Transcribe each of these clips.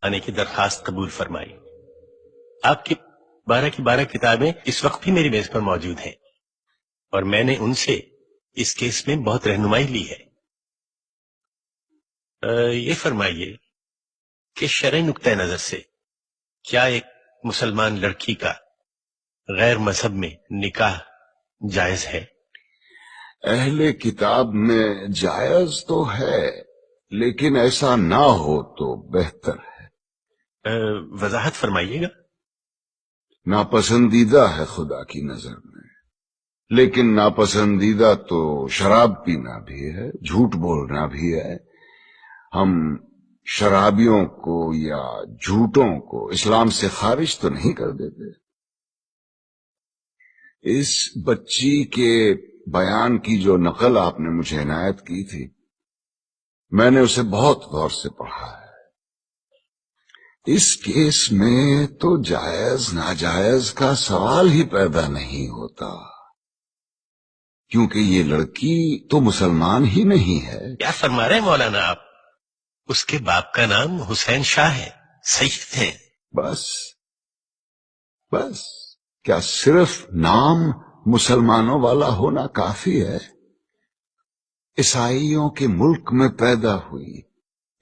آنے کی درخواست قبول فرمائی۔ آپ کی 12 کی 12 کتابیں اس وقت بھی میری میز پر موجود ہیں اور میں نے ان سے اس کیس میں بہت رہنمائی لی ہے۔ یہ فرمائیے کہ شرعی نقطۂ نظر سے کیا ایک مسلمان لڑکی کا غیر مذہب میں نکاح جائز ہے؟ اہل کتاب میں جائز تو ہے، لیکن ایسا نہ ہو تو بہتر ہے۔ وضاحت فرمائیے گا۔ ناپسندیدہ ہے خدا کی نظر میں، لیکن ناپسندیدہ تو شراب پینا بھی ہے، جھوٹ بولنا بھی ہے۔ ہم شرابیوں کو یا جھوٹوں کو اسلام سے خارج تو نہیں کر دیتے۔ اس بچی کے بیان کی جو نقل آپ نے مجھے عنایت کی تھی، میں نے اسے بہت غور سے پڑھا ہے۔ اس کیس میں تو جائز ناجائز کا سوال ہی پیدا نہیں ہوتا، کیونکہ یہ لڑکی تو مسلمان ہی نہیں ہے۔ کیا فرما رہے ہیں مولانا آپ؟ اس کے باپ کا نام حسین شاہ ہے، سید ہے۔ بس کیا صرف نام مسلمانوں والا ہونا کافی ہے؟ عیسائیوں کے ملک میں پیدا ہوئی،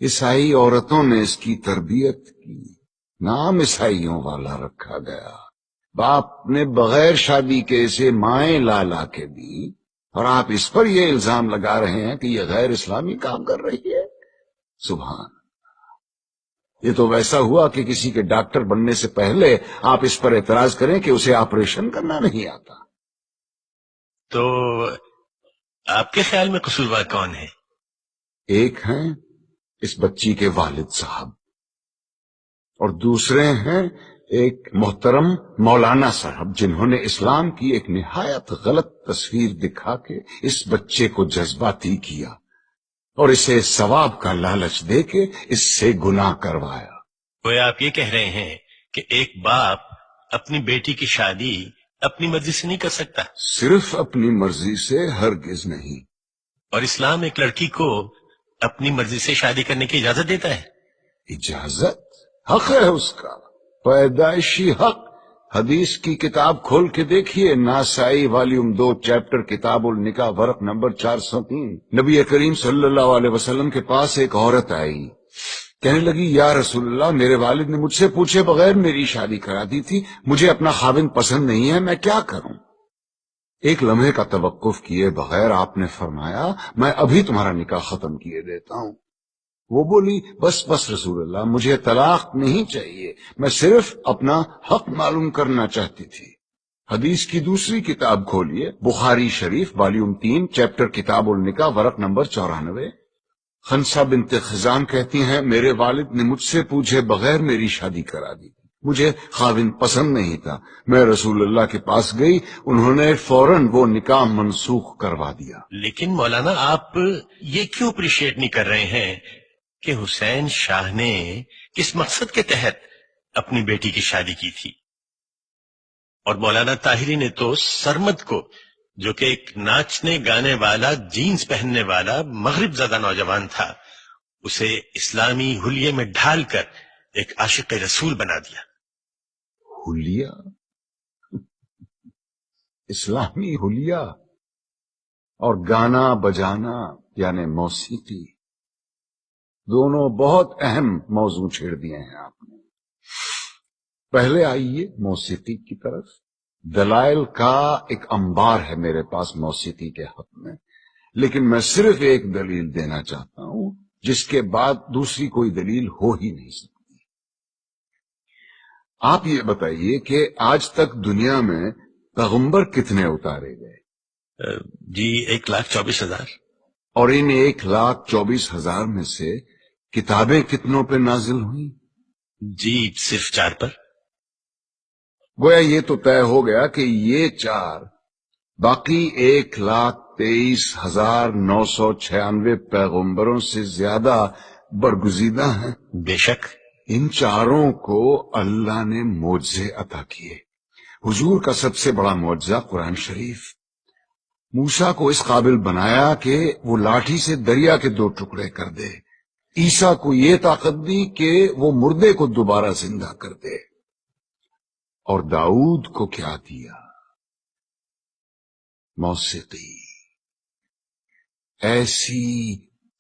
عیسائی عورتوں نے اس کی تربیت کی، نام عیسائیوں والا رکھا گیا، باپ نے بغیر شادی کے اسے مائیں لا کے دی، اور آپ اس پر یہ الزام لگا رہے ہیں کہ یہ غیر اسلامی کام کر رہی ہے۔ سبحان، یہ تو ویسا ہوا کہ کسی کے ڈاکٹر بننے سے پہلے آپ اس پر اعتراض کریں کہ اسے آپریشن کرنا نہیں آتا۔ تو آپ کے خیال میں قصوروار کون ہے؟ ایک ہیں اس بچی کے والد صاحب، اور دوسرے ہیں ایک محترم مولانا صاحب، جنہوں نے اسلام کی ایک نہایت غلط تصویر دکھا کے اس بچے کو جذباتی کیا اور اسے ثواب کا لالچ دے کے اس سے گناہ کروایا۔ وہ آپ یہ کہہ رہے ہیں کہ ایک باپ اپنی بیٹی کی شادی اپنی مرضی سے نہیں کر سکتا؟ صرف اپنی مرضی سے ہرگز نہیں۔ اور اسلام ایک لڑکی کو اپنی مرضی سے شادی کرنے کی اجازت دیتا ہے؟ اجازت؟ حق ہے اس کا، پیدائشی حق۔ حدیث کی کتاب کھول کے دیکھیے، ناسائی والیوم 2 چیپٹر کتاب النکاح ورق نمبر 403۔ نبی کریم صلی اللہ علیہ وسلم کے پاس ایک عورت آئی، کہنے لگی یا رسول اللہ، میرے والد نے مجھ سے پوچھے بغیر میری شادی کرا دی تھی، مجھے اپنا خاوند پسند نہیں ہے، میں کیا کروں؟ ایک لمحے کا توقف کیے بغیر آپ نے فرمایا میں ابھی تمہارا نکاح ختم کیے دیتا ہوں۔ وہ بولی بس رسول اللہ، مجھے طلاق نہیں چاہیے، میں صرف اپنا حق معلوم کرنا چاہتی تھی۔ حدیث کی دوسری کتاب کھولیے، بخاری شریف والیوم 3 چیپٹر کتاب النکاح ورق نمبر 94۔ خنسا بنت خزام کہتی ہیں میرے والد نے مجھ سے پوچھے بغیر میری شادی کرا دی، مجھے خاوند پسند نہیں تھا، میں رسول اللہ کے پاس گئی، انہوں نے فوراً وہ نکاح منسوخ کروا دیا۔ لیکن مولانا آپ یہ کیوں اپریشیٹ نہیں کر رہے ہیں کہ حسین شاہ نے کس مقصد کے تحت اپنی بیٹی کی شادی کی تھی؟ اور مولانا طاہری نے تو سرمد کو، جو کہ ایک ناچنے گانے والا، جینز پہننے والا مغرب زدہ نوجوان تھا، اسے اسلامی حلیے میں ڈھال کر ایک عاشق رسول بنا دیا۔ حلیہ؟ اسلامی حلیہ اور گانا بجانا یعنی موسیقی، دونوں بہت اہم موضوع چھیڑ دیے ہیں آپ نے۔ پہلے آئیے موسیقی کی طرف۔ دلائل کا ایک انبار ہے میرے پاس موسیقی کے حق میں، لیکن میں صرف ایک دلیل دینا چاہتا ہوں جس کے بعد دوسری کوئی دلیل ہو ہی نہیں سکتی۔ آپ یہ بتائیے کہ آج تک دنیا میں پیغمبر کتنے اتارے گئے؟ جی 1,24,000۔ اور ان 1,24,000 میں سے کتابیں کتنوں پہ نازل ہوئیں؟ جی صرف 4 پر۔ گویا یہ تو طے ہو گیا کہ یہ 4 باقی 1,23,996 پیغمبروں سے زیادہ برگزیدہ ہیں۔ بے شک ان 4 کو اللہ نے معجزے عطا کیے۔ حضور کا سب سے بڑا معجزہ قرآن شریف، موسیٰ کو اس قابل بنایا کہ وہ لاٹھی سے دریا کے 2 ٹکڑے کر دے، عیسیٰ کو یہ طاقت دی کہ وہ مردے کو دوبارہ زندہ کر دے، اور داؤد کو کیا دیا؟ موسیقی، ایسی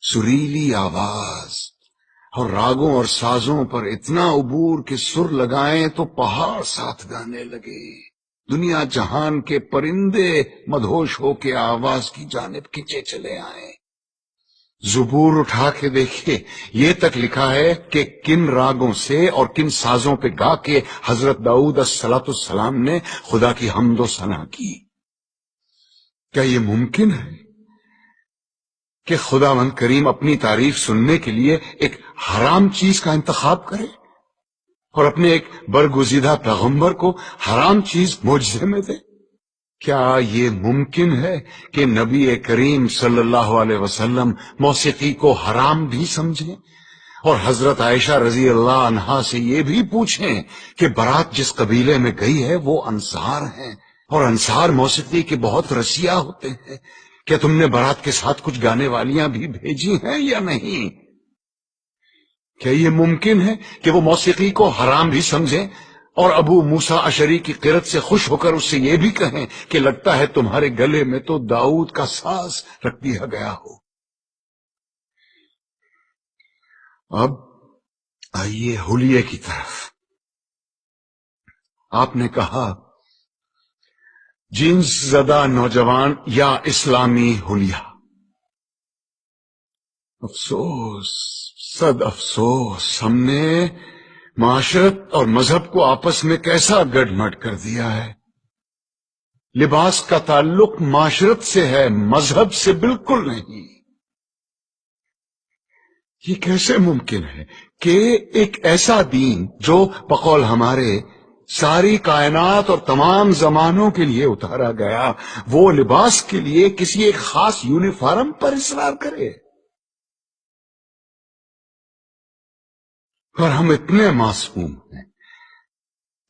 سریلی آواز اور راگوں اور سازوں پر اتنا عبور کہ سر لگائیں تو پہاڑ ساتھ گانے لگے، دنیا جہان کے پرندے مدہوش ہو کے آواز کی جانب کھنچے چلے آئیں۔ زبور اٹھا کے دیکھیے، یہ تک لکھا ہے کہ کن راگوں سے اور کن سازوں پہ گا کے حضرت داؤد الصلوۃ والسلام نے خدا کی حمد و ثنا کی۔ کیا یہ ممکن ہے کہ خداوند کریم اپنی تعریف سننے کے لیے ایک حرام چیز کا انتخاب کرے اور اپنے ایک برگزیدہ پیغمبر کو حرام چیز معجزے میں دے؟ کیا یہ ممکن ہے کہ نبی کریم صلی اللہ علیہ وسلم موسیقی کو حرام بھی سمجھیں اور حضرت عائشہ رضی اللہ عنہا سے یہ بھی پوچھیں کہ بارات جس قبیلے میں گئی ہے وہ انصار ہیں اور انصار موسیقی کے بہت رسیا ہوتے ہیں، کیا تم نے بارات کے ساتھ کچھ گانے والیاں بھی بھیجی ہیں یا نہیں؟ کیا یہ ممکن ہے کہ وہ موسیقی کو حرام بھی سمجھیں اور ابو موسیٰ اشعری کی قرت سے خوش ہو کر اس سے یہ بھی کہیں کہ لگتا ہے تمہارے گلے میں تو داؤد کا ساز رکھ دیا گیا ہو؟ اب آئیے حلیے کی طرف۔ آپ نے کہا جنس زدہ نوجوان یا اسلامی حلیہ۔ افسوس، صد افسوس، ہم نے معاشرت اور مذہب کو آپس میں کیسا گڑ مڈ کر دیا ہے۔ لباس کا تعلق معاشرت سے ہے، مذہب سے بالکل نہیں۔ یہ کیسے ممکن ہے کہ ایک ایسا دین جو بقول ہمارے ساری کائنات اور تمام زمانوں کے لیے اتارا گیا، وہ لباس کے لیے کسی ایک خاص یونیفارم پر اصرار کرے؟ اور ہم اتنے معصوم ہیں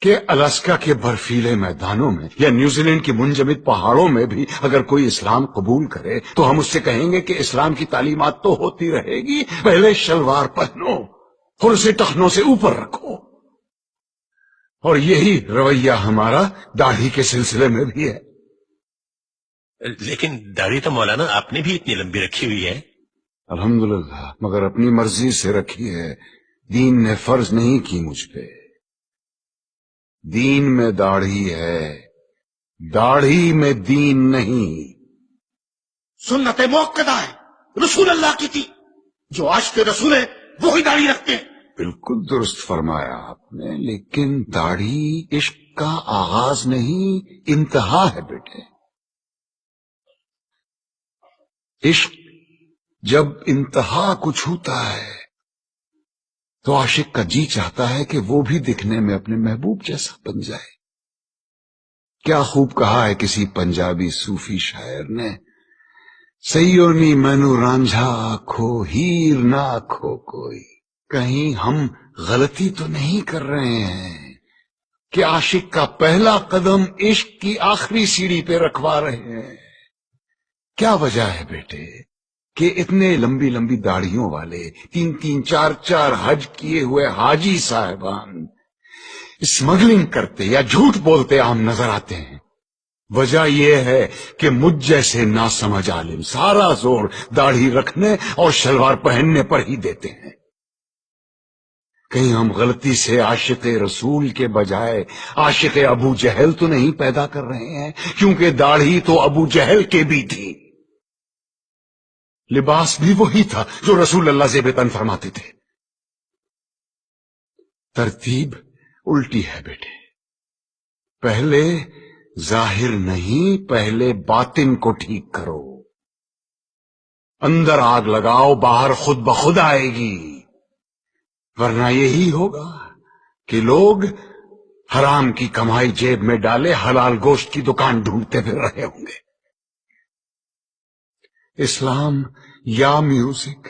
کہ الاسکا کے برفیلے میدانوں میں یا نیوزی لینڈ کی منجمد پہاڑوں میں بھی اگر کوئی اسلام قبول کرے تو ہم اس سے کہیں گے کہ اسلام کی تعلیمات تو ہوتی رہے گی، پہلے شلوار پہنو اور اسے ٹخنوں سے اوپر رکھو۔ اور یہی رویہ ہمارا داڑھی کے سلسلے میں بھی ہے۔ لیکن داڑھی تو مولانا آپ نے بھی اتنی لمبی رکھی ہوئی ہے۔ الحمدللہ، مگر اپنی مرضی سے رکھی ہے، دین نے فرض نہیں کی مجھ پہ۔ دین میں داڑھی ہے، داڑھی میں دین نہیں۔ سنت موقدہ ہے، رسول اللہ کی تھی، جو عاشق رسول ہے وہی داڑھی رکھتے ہیں۔ بالکل درست فرمایا آپ نے، لیکن داڑھی عشق کا آغاز نہیں، انتہا ہے بیٹے۔ عشق جب انتہا کو چھوتا ہے تو عاشق کا جی چاہتا ہے کہ وہ بھی دکھنے میں اپنے محبوب جیسا بن جائے۔ کیا خوب کہا ہے کسی پنجابی صوفی شاعر نے، سیونی مینو رانجھا آکھو ہیر نہ آکھو کوئی۔ کہیں ہم غلطی تو نہیں کر رہے ہیں کہ عاشق کا پہلا قدم عشق کی آخری سیڑھی پہ رکھوا رہے ہیں؟ کیا وجہ ہے بیٹے کہ اتنے لمبی لمبی داڑھیوں والے 3-3 4-4 حج کیے ہوئے حاجی صاحبان اسمگلنگ کرتے یا جھوٹ بولتے عام نظر آتے ہیں؟ وجہ یہ ہے کہ مجھ جیسے ناسمجھ عالم سارا زور داڑھی رکھنے اور شلوار پہننے پر ہی دیتے ہیں۔ کہیں ہم غلطی سے عاشق رسول کے بجائے عاشق ابو جہل تو نہیں پیدا کر رہے ہیں؟ کیونکہ داڑھی تو ابو جہل کے بھی تھی، لباس بھی وہی تھا جو رسول اللہ زیب تن فرماتے تھے۔ ترتیب الٹی ہے بیٹے، پہلے ظاہر نہیں، پہلے باطن کو ٹھیک کرو۔ اندر آگ لگاؤ، باہر خود بخود آئے گی، ورنہ یہی ہوگا کہ لوگ حرام کی کمائی جیب میں ڈالے حلال گوشت کی دکان ڈھونڈتے پھر رہے ہوں گے۔ اسلام یا میوزک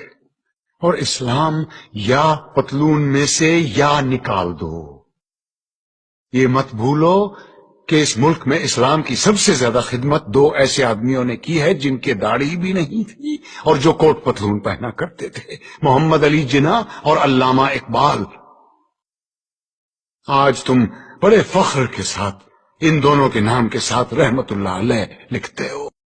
اور اسلام یا پتلون میں سے یا نکال دو۔ یہ مت بھولو کہ اس ملک میں اسلام کی سب سے زیادہ خدمت دو ایسے آدمیوں نے کی ہے جن کے داڑھی بھی نہیں تھی اور جو کوٹ پتلون پہنا کرتے تھے، محمد علی جناح اور علامہ اقبال۔ آج تم بڑے فخر کے ساتھ ان دونوں کے نام کے ساتھ رحمت اللہ علیہ لکھتے ہو۔